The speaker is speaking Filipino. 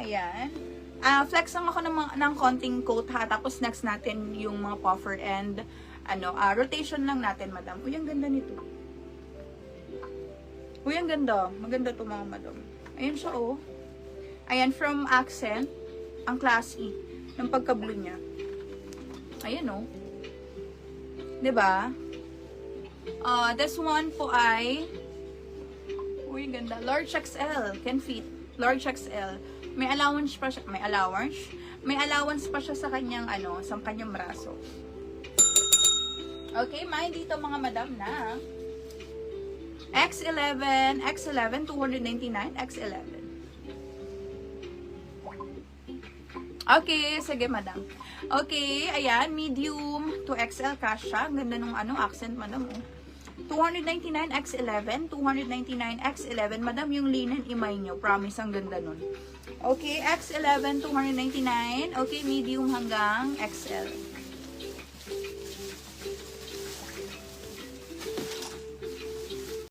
Ayan. Flex lang ako ng konting coat ha. Tapos next natin yung mga puffer and rotation lang natin, madam. Uy, ang ganda nito. Uy, ang ganda. Maganda to mga madam. Ayan siya, oh. Ayan, from Accent. Ang classy. Yung pagka-blue niya. Ayan, oh. Diba? This one po ay uy, ganda. Large XL. Can fit. Large XL. May allowance pa siya. May allowance pa siya sa kanyang, sa kanyang braso. Okay, may dito mga madam na X11, 299, X11. Okay, sige madam. Okay, ayan, medium to XL kasha. Ganda nung accent madam, oh. 299 X11, 299 X11. Madam, yung linen imay nyo. Promise, ang ganda nun. Okay, X11, 299. Okay, medium hanggang XL.